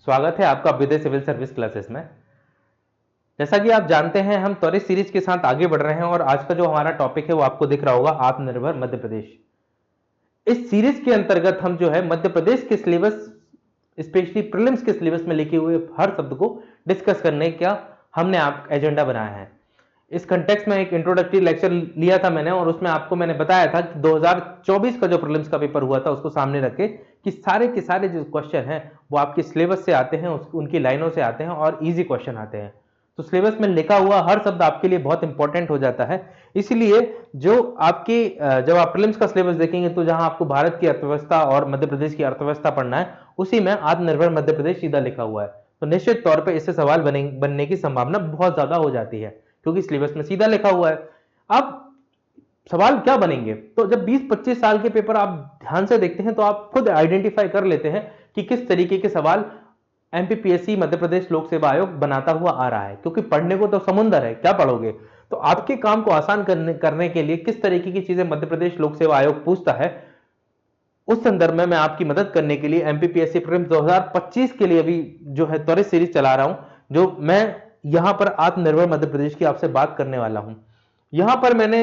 स्वागत है आपका विदय सिविल सर्विस क्लासेस में। जैसा कि आप जानते हैं हम त्वरित सीरीज के साथ आगे बढ़ रहे हैं और आज का जो हमारा टॉपिक है वो आपको दिख रहा होगा, आत्मनिर्भर मध्य प्रदेश। इस सीरीज के अंतर्गत हम जो है मध्य प्रदेश के सिलेबस, स्पेशली प्रीलिम्स के सिलेबस में लिखे हुए हर शब्द को डिस्कस करने का हमने आप एजेंडा बनाया है। इस कंटेक्स्ट में एक इंट्रोडक्टरी लेक्चर लिया था मैंने और उसमें आपको मैंने बताया था कि 2024 का जो प्रीलिम्स का पेपर हुआ था उसको सामने रखे कि सारे के सारे जो क्वेश्चन हैं वो आपके सिलेबस से आते हैं, उनकी लाइनों से आते हैं और इजी क्वेश्चन आते हैं। तो सिलेबस में लिखा हुआ हर शब्द आपके लिए बहुत इंपॉर्टेंट हो जाता है। इसीलिए जो आपकी जब आप प्रीलिम्स का सिलेबस देखेंगे तो जहां आपको भारत की अर्थव्यवस्था और मध्य प्रदेश की अर्थव्यवस्था पढ़ना है, उसी में आत्मनिर्भर मध्य प्रदेश सीधा लिखा हुआ है। तो निश्चित तौर पर इससे सवाल बनने की संभावना बहुत ज्यादा हो जाती है क्योंकि सिलेबस में सीधा लिखा हुआ है। अब सवाल क्या बनेंगे, तो जब 20-25 साल के पेपर आप ध्यान से देखते हैं तो आप खुद आइडेंटिफाई कर लेते हैं कि किस तरीके के सवाल एमपीपीएससी मध्य प्रदेश लोक सेवा आयोग बनाता हुआ आ रहा है। क्योंकि पढ़ने को तो समुंदर है, क्या पढ़ोगे। तो आपके काम को आसान करने के लिए किस तरीके की चीजें मध्य प्रदेश लोक सेवा आयोग पूछता है, उस संदर्भ में मैं आपकी मदद करने के लिए एमपीपीएससी प्रीलिम्स 2025 के लिए भी जो है त्वरित सीरीज चला रहा हूं, जो मैं यहां पर आत्मनिर्भर मध्य प्रदेश की आपसे बात करने वाला हूं। यहां पर मैंने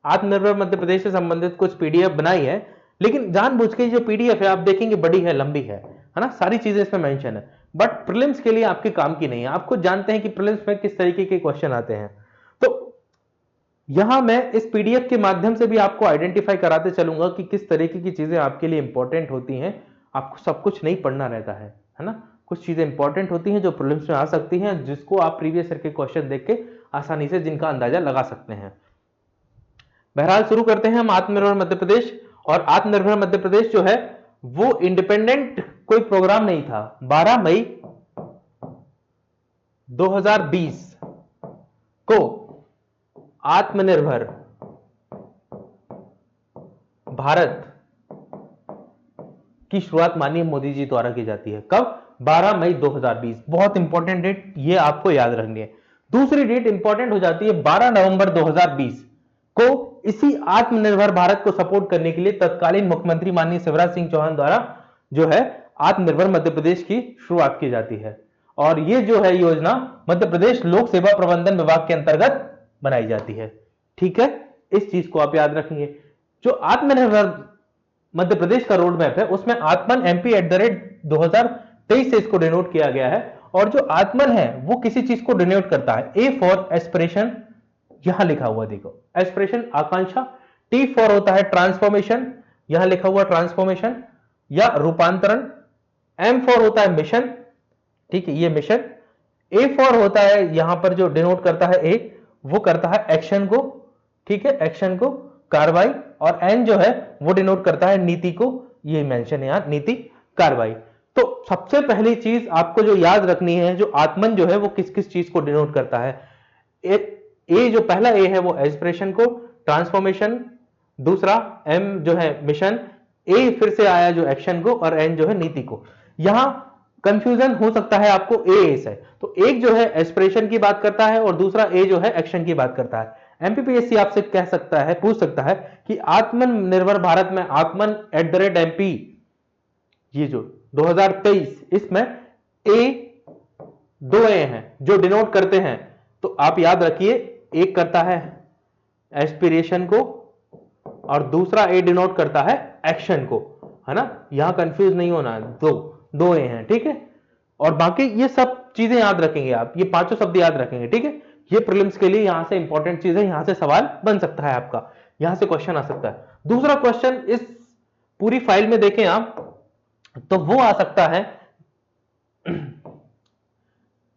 आत्मनिर्भर मध्य प्रदेश से संबंधित कुछ पीडीएफ बनाई है, लेकिन जानबूझ के जो पीडीएफ है आप देखेंगे बड़ी है, लंबी है ना, सारी चीजें इसमें मेंशन है, बट प्रीलिम्स के लिए आपके काम की नहीं है। आप खुद जानते हैं कि प्रीलिम्स में किस तरीके के क्वेश्चन आते हैं। तो यहां मैं इस पीडीएफ के माध्यम से भी आपको आइडेंटिफाई कराते चलूंगा कि किस तरीके की चीजें आपके लिए इंपॉर्टेंट होती हैं। आपको सब कुछ नहीं पढ़ना रहता है ना, कुछ चीजें इंपॉर्टेंट होती हैं जो प्रीलिम्स में आ सकती हैं, जिसको आप प्रीवियस ईयर के क्वेश्चन देख के आसानी से जिनका अंदाजा लगा सकते हैं। बहरहाल शुरू करते हैं हम आत्मनिर्भर मध्य प्रदेश। और आत्मनिर्भर मध्य प्रदेश जो है वो इंडिपेंडेंट कोई प्रोग्राम नहीं था। 12 मई 2020 को आत्मनिर्भर भारत की शुरुआत माननीय मोदी जी द्वारा की जाती है। कब? 12 मई 2020। बहुत इंपॉर्टेंट डेट, ये आपको याद रखनी है। दूसरी डेट इंपॉर्टेंट हो जाती है 12 नवंबर 2020 को इसी आत्मनिर्भर भारत को सपोर्ट करने के लिए तत्कालीन मुख्यमंत्री माननीय शिवराज सिंह चौहान द्वारा जो है आत्मनिर्भर मध्य प्रदेश की शुरुआत की जाती है। और ये जो है योजना मध्य प्रदेश लोक सेवा प्रबंधन विभाग के अंतर्गत बनाई जाती है। ठीक है, इस चीज को आप याद रखेंगे। जो आत्मनिर्भर मध्य प्रदेश का रोड मैप है उसमें आत्मन एमपी @2023 से इसको डिनोट किया गया है। और जो आत्मन है वो किसी चीज को डिनोट करता है। ए फॉर एस्पिरेशन, यहां लिखा हुआ देखो, एस्पिरेशन आकांक्षा। टी फॉर होता है ट्रांसफॉर्मेशन, यहां लिखा हुआ ट्रांसफॉर्मेशन या रूपांतरण। एम फॉर होता है मिशन, ठीक है, ये मिशन। ए फॉर होता है यहां पर जो डिनोट करता है ए, वो करता है एक्शन को, ठीक है, एक्शन को, कार्रवाई। और एन जो है वो डिनोट करता है नीति को, ये मेंशन है यहां, नीति, कार्रवाई। तो सबसे पहली चीज आपको जो याद रखनी है, जो आत्मन जो है वो किस किस चीज को डिनोट करता है। ए जो पहला ए है वो एस्पिरेशन को, ट्रांसफॉर्मेशन, दूसरा एम जो है मिशन, ए फिर से आया जो एक्शन को, और एन जो है नीति को। यहां कंफ्यूजन हो सकता है आपको ए से, तो एक जो है एस्पिरेशन की बात करता है और दूसरा ए जो है एक्शन की बात करता है। एमपीपीएससी आपसे कह सकता है, पूछ सकता है कि आत्मनिर्भर भारत में आत्मन @MP, ये जो 2023, इसमें ए, दो ए हैं जो डिनोट करते हैं। तो आप याद रखिए, एक करता है एस्पिरेशन को और दूसरा ए डिनोट करता है एक्शन को, है ना। यहां कंफ्यूज नहीं होना, दो दो ए हैं, ठीक है। और बाकी ये सब चीजें याद रखेंगे आप, ये पांचों शब्द याद रखेंगे, ठीक है। ये प्रीलिम्स के लिए यहां से इंपॉर्टेंट चीज है, यहां से सवाल बन सकता है आपका, यहां से क्वेश्चन आ सकता है। दूसरा क्वेश्चन इस पूरी फाइल में देखें आप तो वो आ सकता है,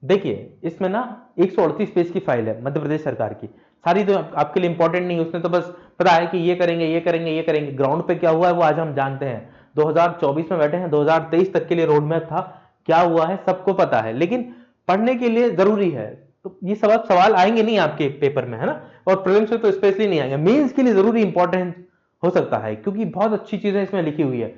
देखिए इसमें ना 138 पेज की फाइल है मध्य प्रदेश सरकार की, सारी तो आपके लिए इंपॉर्टेंट नहीं, उसने तो बस पता है कि ये करेंगे ये करेंगे ये करेंगे। ग्राउंड पे क्या हुआ है वो आज हम जानते हैं। 2024 में बैठे हैं, 2023 तक के लिए रोड मैप था, क्या हुआ है सबको पता है, लेकिन पढ़ने के लिए जरूरी है। तो ये सब सवाल आएंगे नहीं आपके पेपर में, है ना, और प्रीलिम्स में तो स्पेशली नहीं आएंगे, मेंस के लिए जरूरी इंपॉर्टेंट हो सकता है क्योंकि बहुत अच्छी चीजें इसमें लिखी हुई है।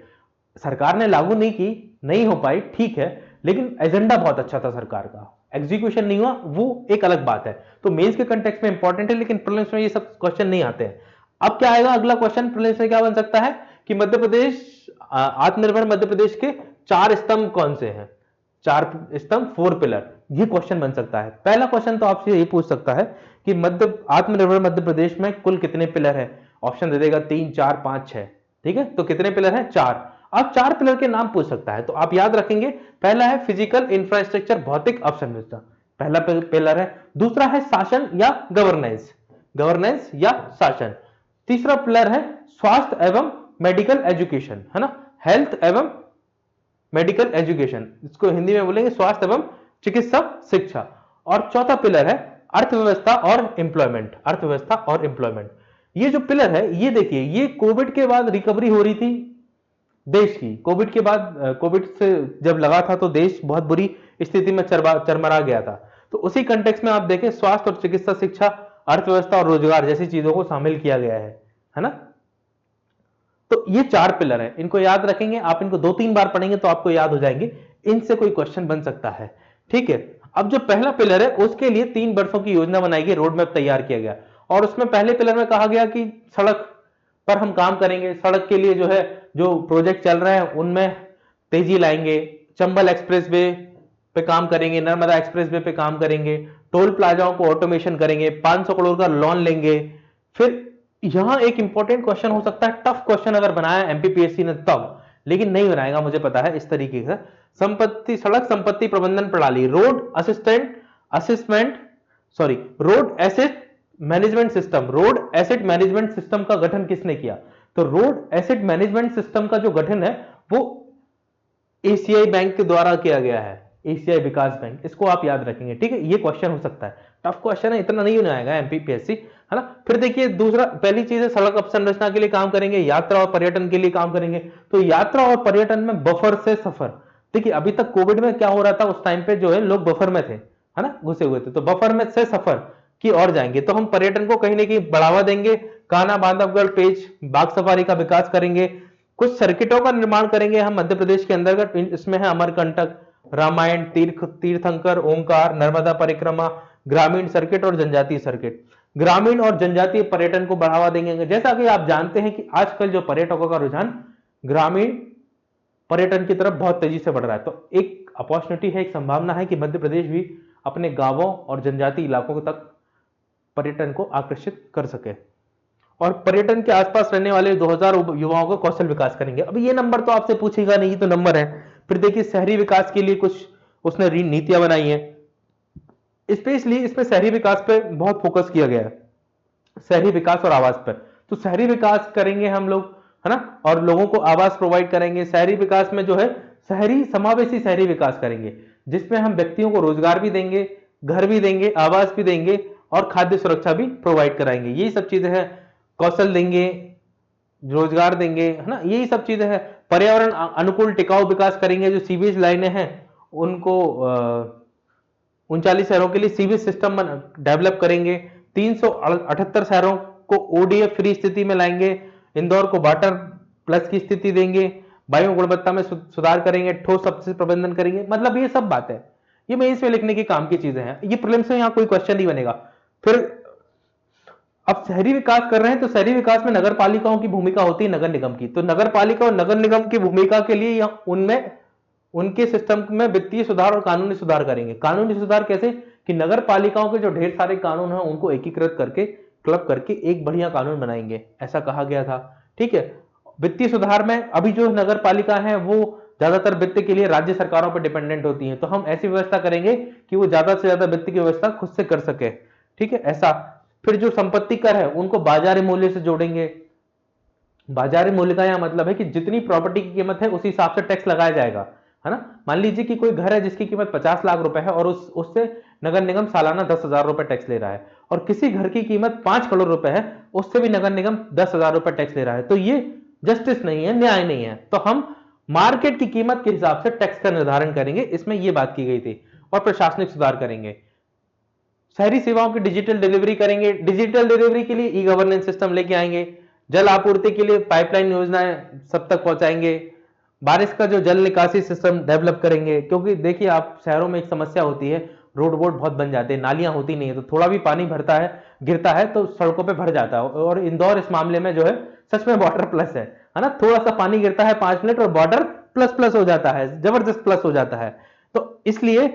सरकार ने लागू नहीं की, नहीं हो पाई, ठीक है, लेकिन एजेंडा बहुत अच्छा था सरकार का, एग्जीक्यूशन नहीं हुआ वो एक अलग बात है। तो मेंस के कंटेक्स्ट में इंपॉर्टेंट है, लेकिन प्रीलिम्स में ये सब क्वेश्चन नहीं आते हैं। अब क्या आएगा अगला क्वेश्चन प्रीलिम्स में, क्या बन सकता है कि मध्य प्रदेश, आत्मनिर्भर मध्य प्रदेश के चार स्तंभ कौन से हैं। 4 स्तंभ, 4 पिलर, ये क्वेश्चन बन सकता है। पहला क्वेश्चन तो आपसे यही पूछ सकता है कि आत्मनिर्भर मध्य प्रदेश में कुल कितने पिलर है। ऑप्शन दे देगा 3, 4, 5, 6। ठीक है, तो कितने पिलर है? 4। अब 4 पिलर के नाम पूछ सकता है, तो आप याद रखेंगे, पहला है फिजिकल इंफ्रास्ट्रक्चर, भौतिक अवसंरचना, पहला पिलर है। दूसरा है शासन या गवर्नेंस, गवर्नेंस या शासन। तीसरा पिलर है स्वास्थ्य एवं मेडिकल एजुकेशन, है ना, हेल्थ एवं मेडिकल एजुकेशन, इसको हिंदी में बोलेंगे स्वास्थ्य एवं चिकित्सा शिक्षा। और चौथा पिलर है अर्थव्यवस्था और एम्प्लॉयमेंट, अर्थव्यवस्था और एम्प्लॉयमेंट। ये जो पिलर है, ये देखिए, ये कोविड के बाद रिकवरी हो रही थी देश की। कोविड के बाद, कोविड से जब लगा था तो देश बहुत बुरी स्थिति में चरमरा गया था। तो उसी कंटेक्स्ट में आप देखें, स्वास्थ्य और चिकित्सा शिक्षा, अर्थव्यवस्था और रोजगार जैसी चीजों को शामिल किया गया है ना। तो ये 4 पिलर है, इनको याद रखेंगे आप, इनको 2-3 बार पढ़ेंगे तो आपको याद हो जाएंगे, इनसे कोई क्वेश्चन बन सकता है। ठीक है, अब जो पहला पिलर है उसके लिए 3 वर्षों की योजना बनाई गई, रोड मैप तैयार किया गया, और उसमें पहले पिलर में कहा गया कि सड़क पर हम काम करेंगे, सड़क के लिए जो है, जो प्रोजेक्ट चल रहे हैं उनमें तेजी लाएंगे, चंबल एक्सप्रेस वे पे काम करेंगे, नर्मदा एक्सप्रेस वे पे काम करेंगे, टोल प्लाजाओं को ऑटोमेशन करेंगे, 500 करोड़ का लोन लेंगे। फिर यहां एक इंपॉर्टेंट क्वेश्चन हो सकता है, टफ क्वेश्चन अगर बनाया एमपीपीएससी ने तब, लेकिन नहीं बनाएगा मुझे पता है इस तरीके से। सड़क संपत्ति प्रबंधन प्रणाली, road asset management system, road asset management system का गठन किसने किया? तो रोड एसेट मैनेजमेंट सिस्टम का जो गठन है वो एशियाई बैंक के द्वारा किया गया है, एशियाई विकास बैंक, इसको आप याद रखेंगे। ठीक है, ये क्वेश्चन हो सकता है, टफ क्वेश्चन है, इतना नहीं होने आएगा एमपीपीएससी, है ना। फिर देखिए, दूसरा, पहली चीज है सड़क अवसंरचना के लिए काम करेंगे, यात्रा और पर्यटन के लिए काम करेंगे। तो यात्रा और पर्यटन में बफर से सफर, देखिए अभी तक कोविड में क्या हो रहा था, उस टाइम पे जो है लोग बफर में थे, है ना, घुसे हुए थे, तो बफर में से सफर की ओर जाएंगे, तो हम पर्यटन को कहीं ना कहीं बढ़ावा देंगे, कान्हा, बांधवगढ़, पेंच, बाघ सफारी का विकास करेंगे। कुछ सर्किटों का निर्माण करेंगे हम मध्य प्रदेश के अंतर्गत, इसमें है अमरकंटक, रामायण, तीर्थंकर, ओंकार, नर्मदा परिक्रमा, ग्रामीण सर्किट और जनजातीय सर्किट। ग्रामीण और जनजातीय पर्यटन को बढ़ावा देंगे, जैसा कि आप जानते हैं कि आजकल जो पर्यटकों का रुझान ग्रामीण पर्यटन की तरफ बहुत तेजी से बढ़ रहा है। तो एक अपॉर्चुनिटी है, एक संभावना है कि मध्य प्रदेश भी अपने गांवों और जनजातीय इलाकों तक पर्यटन को आकर्षित कर सके। और पर्यटन के आसपास रहने वाले 2000 युवाओं को कौशल विकास करेंगे। अब ये नंबर तो आपसे पूछेगा नहीं, तो नंबर है। फिर देखिए, शहरी विकास के लिए कुछ उसने नीतियां बनाई है, स्पेशली इसमें शहरी विकास पे बहुत फोकस किया गया है, शहरी विकास और आवास पर। तो शहरी विकास करेंगे हम लोग, है ना, और लोगों को आवास प्रोवाइड करेंगे। शहरी विकास में जो है शहरी समावेशी शहरी विकास करेंगे, जिसमें हम व्यक्तियों को रोजगार भी देंगे, घर भी देंगे, आवास भी देंगे और खाद्य सुरक्षा भी प्रोवाइड कराएंगे। यही सब चीजें हैं, कौशल देंगे, रोजगार देंगे, है ना, यही सब चीजें हैं। पर्यावरण अनुकूल टिकाऊ विकास करेंगे, जो सीवेज लाइनें हैं उनको 39 शहरों के लिए सीवेज सिस्टम डेवलप करेंगे। 378 शहरों को ओडीएफ फ्री स्थिति में लाएंगे। इंदौर को वाटर प्लस की स्थिति देंगे। वायु गुणवत्ता में सुधार करेंगे, ठोस अपशिष्ट प्रबंधन करेंगे। मतलब ये सब बातें, ये मेंस में लिखने के काम की चीजें हैं, ये प्रीलिम्स में यहां कोई क्वेश्चन नहीं बनेगा। फिर अब शहरी विकास कर रहे हैं, तो शहरी विकास में नगर पालिकाओं की भूमिका होती है नगर निगम की। तो नगर पालिका और नगर निगम की भूमिका के लिए उनमें उनके सिस्टम में वित्तीय सुधार और कानूनी सुधार करेंगे। कानूनी सुधार कैसे? कि नगर पालिकाओं के जो ढेर सारे कानून हैं उनको एकीकृत करके, क्लब करके एक बढ़िया कानून बनाएंगे, ऐसा कहा गया था। ठीक है, वित्तीय सुधार में अभी जो नगर पालिका है वो ज्यादातर वित्त के लिए राज्य सरकारों पर डिपेंडेंट होती है, तो हम ऐसी व्यवस्था करेंगे कि वो ज्यादा से ज्यादा वित्त की व्यवस्था खुद से कर सके। ठीक है, ऐसा। फिर जो संपत्ति कर है उनको बाजारी मूल्य से जोड़ेंगे। बाजारी मूल्य का यह मतलब है कि जितनी प्रॉपर्टी की कीमत है उसी हिसाब से टैक्स लगाया जाएगा, है ना। मान लीजिए कि कोई घर है जिसकी कीमत 50 लाख रुपए है और उससे नगर निगम सालाना 10,000 रुपए टैक्स ले रहा है, और किसी घर की कीमत 5 करोड़ रुपए है, उससे भी नगर निगम 10,000 रुपए टैक्स ले रहा है। तो ये जस्टिस नहीं है, न्याय नहीं है। तो हम मार्केट की कीमत के हिसाब से टैक्स का निर्धारण करेंगे, इसमें यह बात की गई थी। और प्रशासनिक सुधार करेंगे, शहरी सेवाओं की डिजिटल डिलीवरी करेंगे। डिजिटल डिलीवरी के लिए ई गवर्नेंस सिस्टम लेके आएंगे। जल आपूर्ति के लिए पाइपलाइन योजनाएं सब तक पहुंचाएंगे। बारिश का जो जल निकासी सिस्टम डेवलप करेंगे, क्योंकि देखिए आप शहरों में एक समस्या होती है, रोड वोड बहुत बन जाते हैं, नालियां होती नहीं है, तो थोड़ा भी पानी भरता है, गिरता है तो सड़कों पे भर जाता है। और इंदौर इस मामले में जो है सच में वाटर प्लस है ना। थोड़ा सा पानी गिरता है 5 मिनट और बॉर्डर प्लस प्लस हो जाता है, जबरदस्त प्लस हो जाता है। तो इसलिए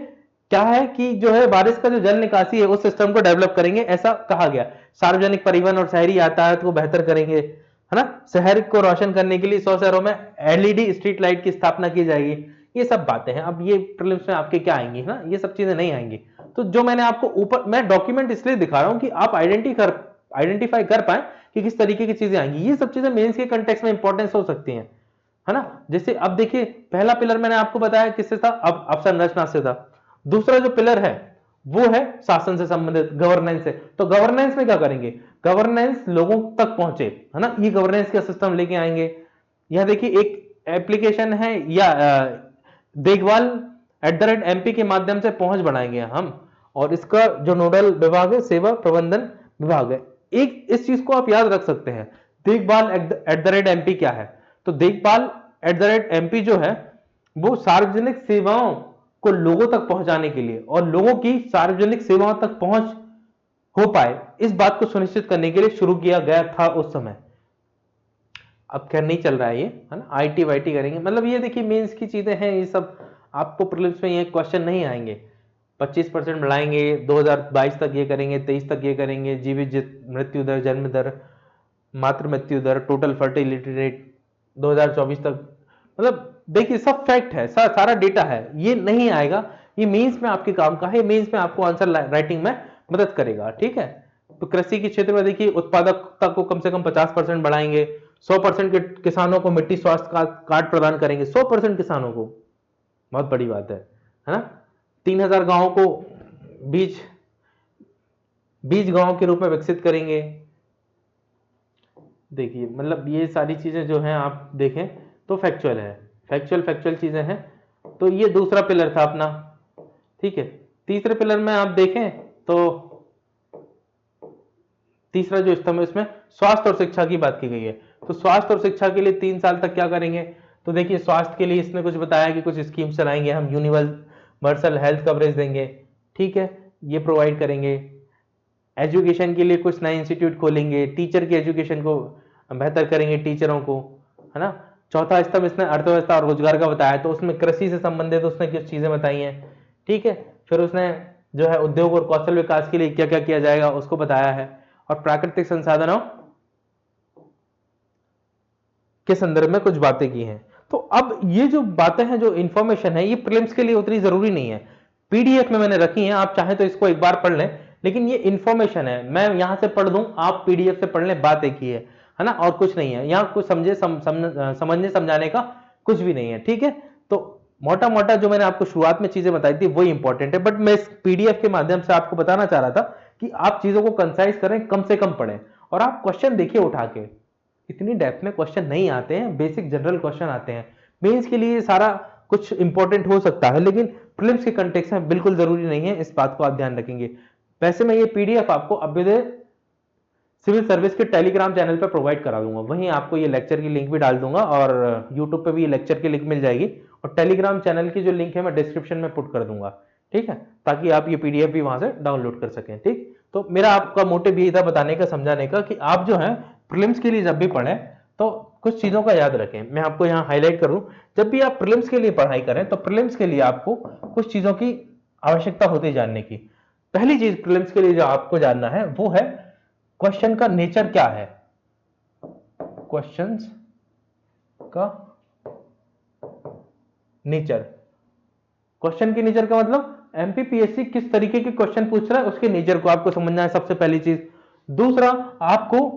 क्या है कि जो है बारिश का जो जल निकासी है उस सिस्टम को डेवलप करेंगे, ऐसा कहा गया। सार्वजनिक परिवहन और शहरी यातायात को बेहतर करेंगे, है ना। शहर को रोशन करने के लिए 100 शहरों में एलईडी स्ट्रीट लाइट की स्थापना की जाएगी। ये सब बातें हैं। अब ये प्रीलिम्स में आपके क्या आएंगी, है ना, ये सब चीजें नहीं आएंगी। तो जो मैंने आपको ऊपर, मैं डॉक्यूमेंट इसलिए दिखा रहा हूं कि आप आइडेंटिफाई कर पाए कि किस तरीके की चीजें आएंगी। ये सब चीजें मेंस के कंटेक्स्ट में इंपॉर्टेंस हो सकती हैं, है ना। जैसे अब देखिए, पहला पिलर मैंने आपको बताया किससे था, अब अवसंरचना से था। दूसरा जो पिलर है वो है शासन से संबंधित, गवर्नेंस से। तो गवर्नेंस में क्या करेंगे, गवर्नेंस लोगों तक पहुंचे, है ना, ये गवर्नेंस का सिस्टम लेके आएंगे। यह देखिए एक एप्लीकेशन है, या देखभाल @MP के माध्यम से पहुंच बनाएंगे हम, और इसका जो नोडल विभाग है सेवा प्रबंधन विभाग है। एक इस चीज को आप याद रख सकते हैं, देखभाल @MP क्या है। तो देखभाल @MP जो है वो सार्वजनिक सेवाओं को लोगों तक पहुंचाने के लिए, और लोगों की सार्वजनिक सेवाओं तक पहुंच हो पाए इस बात को सुनिश्चित करने के लिए शुरू किया गया था उस समय। अब खैर नहीं चल रहा है ये, है ना, IT वाईटी करेंगे। मतलब ये देखिए मेंस की चीजें हैं, ये सब आपको प्रीलिम्स में ये क्वेश्चन नहीं आएंगे। 25% बढ़ाएंगे, 2022 तक ये करेंगे, 23 तक ये करेंगे, जीवित मृत्यु दर, जन्म दर, मातृ मृत्यु दर, टोटल फर्टिलिटी रेट 2024 तक। मतलब देखिए सब फैक्ट है, सारा डेटा है, ये नहीं आएगा। ये मेंस में आपके काम का है, मेंस में आपको आंसर राइटिंग में मदद करेगा, ठीक है। तो कृषि के क्षेत्र में देखिए उत्पादकता को कम से कम 50% बढ़ाएंगे, 100% के किसानों को मिट्टी स्वास्थ्य कार्ड प्रदान करेंगे, 100% किसानों को, बहुत बड़ी बात है ना। 3000 गांवों को बीज बीज गांव के रूप में विकसित करेंगे। देखिए मतलब ये सारी चीजें जो हैं आप देखें तो फैक्चुअल है, फैक्चुअल चीजें हैं। तो ये दूसरा पिलर था अपना, ठीक है। तीसरे पिलर में आप देखें तो तीसरा जो स्तंभ है इसमें स्वास्थ्य और शिक्षा की बात की गई है। तो स्वास्थ्य और शिक्षा के लिए 3 साल तक क्या करेंगे, तो देखिए स्वास्थ्य के लिए इसने कुछ बताया कि कुछ स्कीम चलाएंगे हम, यूनिवर्सल हेल्थ कवरेज देंगे, ठीक है, ये प्रोवाइड करेंगे। एजुकेशन के लिए कुछ नए इंस्टीट्यूट खोलेंगे, टीचर की एजुकेशन को बेहतर करेंगे, टीचरों को, है ना। चौथा स्तंभ इसने अर्थव्यवस्था और रोजगार का बताया, तो उसमें कृषि से संबंधित उसने कुछ चीजें बताई हैं, ठीक है। फिर उसने जो है उद्योग और कौशल विकास के लिए क्या क्या किया जाएगा उसको बताया है, और प्राकृतिक संसाधनों के संदर्भ में कुछ बातें की हैं। तो अब ये जो बातें हैं, जो इंफॉर्मेशन है, ये प्रीलिम्स के लिए उतनी जरूरी नहीं है, पीडीएफ में मैंने रखी है, आप चाहें तो इसको एक बार पढ़ लें। लेकिन ये इंफॉर्मेशन है, मैं यहां से पढ़ दूं, आप पीडीएफ से पढ़ लें, बात एक ही है ना, और कुछ नहीं है यहां, कुछ समझने समझाने का कुछ भी नहीं है, ठीक है। तो मोटा मोटा जो मैंने आपको शुरुआत में चीजें बताई थी वही इंपॉर्टेंट है, बट मैं इस पीडीएफ के माध्यम से आपको बताना चाह रहा था कि आप चीजों को कंसाइज करें, कम से कम पढ़ें, और आप क्वेश्चन देखिए उठा के, इतनी डेप्थ में क्वेश्चन नहीं आते हैं, बेसिक जनरल क्वेश्चन आते हैं। मेंस के लिए सारा कुछ इंपॉर्टेंट हो सकता है, लेकिन प्रीलिम्स के कंटेक्स्ट में बिल्कुल जरूरी नहीं है, इस बात को आप ध्यान रखेंगे। वैसे मैं ये पीडीएफ आपको अभ्युदय सिविल सर्विस के टेलीग्राम चैनल पर प्रोवाइड करा दूंगा, वहीं आपको ये लेक्चर की लिंक भी डाल दूंगा, और यूट्यूब पे भी ये लेक्चर की लिंक मिल जाएगी, और टेलीग्राम चैनल की जो लिंक है मैं डिस्क्रिप्शन में पुट कर दूंगा, ठीक है, ताकि आप ये पीडीएफ भी वहां से डाउनलोड कर सकें, ठीक। तो मेरा आपका मोटिव यही था बताने का, समझाने का, कि आप जो है प्रीलिम्स के लिए जब भी पढ़ें तो कुछ चीजों का याद रखें। मैं आपको यहाँ हाईलाइट करूं, जब भी आप प्रीलिम्स के लिए पढ़ाई करें तो प्रीलिम्स के लिए आपको कुछ चीजों की आवश्यकता होती है जानने की। पहली चीज प्रीलिम्स के लिए जो आपको जानना है वो है क्वेश्चन का नेचर क्या है, क्वेश्चंस का नेचर। क्वेश्चन के नेचर का मतलब एमपीपीएससी किस तरीके के क्वेश्चन पूछ रहा है उसके नेचर को आपको समझना है, सबसे पहली चीज। दूसरा, आपको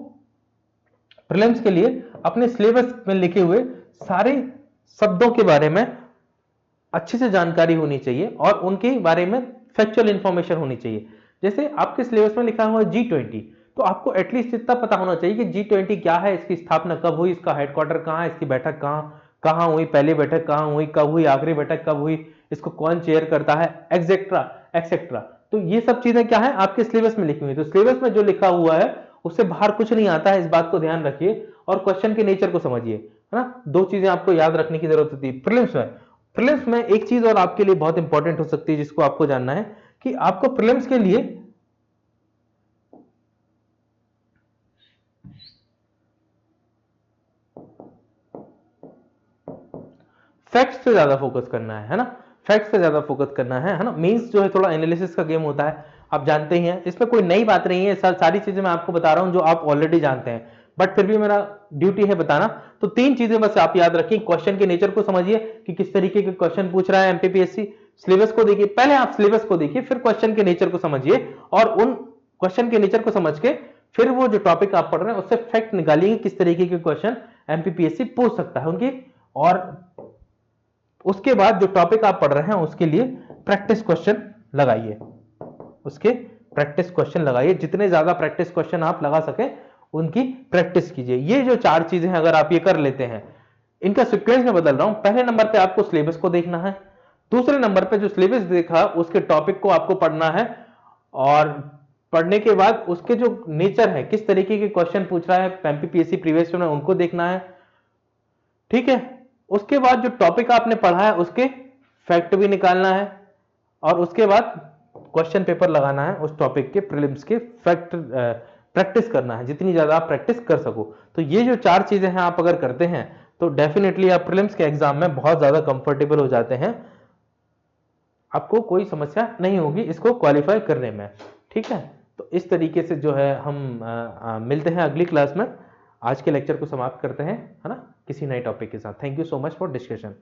प्रीलिम्स के लिए अपने सिलेबस में लिखे हुए सारे शब्दों के बारे में अच्छे से जानकारी होनी चाहिए, और उनके बारे में फैक्चुअल इंफॉर्मेशन होनी चाहिए। जैसे आपके सिलेबस में लिखा हुआ है G20, तो आपको एटलीस्ट इतना पता होना चाहिए कि G20 क्या है, इसकी स्थापना कब हुई, इसका हेडक्वार्टर कहां है, इसकी बैठक कहां कहां हुई, पहली बैठक कहां हुई, कब हुई, आखिरी बैठक कब हुई, इसको कौन चेयर करता है, एक्सेट्रा एक्सेट्रा। तो ये सब चीजें क्या है आपके सिलेबस में लिखी हुई है। तो सिलेबस में जो लिखा हुआ है उससे बाहर कुछ नहीं आता है, इस बात को ध्यान रखिए, और क्वेश्चन के नेचर को समझिए, है ना। दो चीजें आपको याद रखने की जरूरत होती है प्रीलिम्स में। प्रीलिम्स में एक चीज और आपके लिए बहुत इंपॉर्टेंट हो सकती है जिसको आपको जानना है, कि आपको प्रीलिम्स के लिए फैक्ट्स पे ज्यादा फोकस करना है ना। फैक्ट्स पे ज्यादा फोकस करना है ना। मेंस जो है थोड़ा एनालिसिस का गेम होता है, आप जानते ही हैं, इसमें कोई नई बात नहीं है, सारी चीजें मैं आपको बता रहा हूं जो आप ऑलरेडी जानते हैं, बट फिर भी मेरा ड्यूटी है बताना। तो 3 चीजें बस आप याद रखिए, क्वेश्चन के नेचर को समझिए कि किस तरीके के क्वेश्चन पूछ रहा है एमपीपीएससी, सिलेबस को देखिए, पहले आप सिलेबस को देखिए, फिर क्वेश्चन के नेचर को समझिए, और उन क्वेश्चन के नेचर को समझ के फिर वो जो टॉपिक आप पढ़ रहे हैं उससे फैक्ट निकालिए किस तरीके के क्वेश्चन एमपीपीएससी पूछ सकता है उनकी, और उसके बाद जो टॉपिक आप पढ़ रहे हैं उसके लिए प्रैक्टिस क्वेश्चन लगाइए, उसके प्रैक्टिस क्वेश्चन लगाइए, जितने ज्यादा प्रैक्टिस क्वेश्चन आप लगा सके उनकी प्रैक्टिस कीजिए। ये जो 4 चीजें हैं अगर आप ये कर लेते हैं, इनका सीक्वेंस में बदल रहा हूं, पहले नंबर पे आपको सिलेबस को देखना है, दूसरे नंबर पे जो सिलेबस देखा उसके टॉपिक को आपको पढ़ना है, और पढ़ने के बाद उसके जो नेचर है, किस तरीके के क्वेश्चन पूछ रहा है एमपीपीएससी प्रीवियस में, उनको देखना है, ठीक है। उसके बाद जो टॉपिक आपने पढ़ा है उसके फैक्ट भी निकालना है, और उसके बाद क्वेश्चन पेपर लगाना है उस टॉपिक के प्रीलिम्स के फैक्ट प्रैक्टिस करना है, जितनी ज्यादा आप प्रैक्टिस कर सको। तो ये जो 4 चीजें हैं आप अगर करते हैं तो डेफिनेटली आप प्रीलिम्स के एग्जाम में बहुत ज्यादा कंफर्टेबल हो जाते हैं, आपको कोई समस्या नहीं होगी इसको क्वालिफाई करने में, ठीक है। तो इस तरीके से जो है हम मिलते हैं अगली क्लास में, आज के लेक्चर को समाप्त करते हैं, है ना, किसी नए टॉपिक के साथ। Thank you so much for discussion.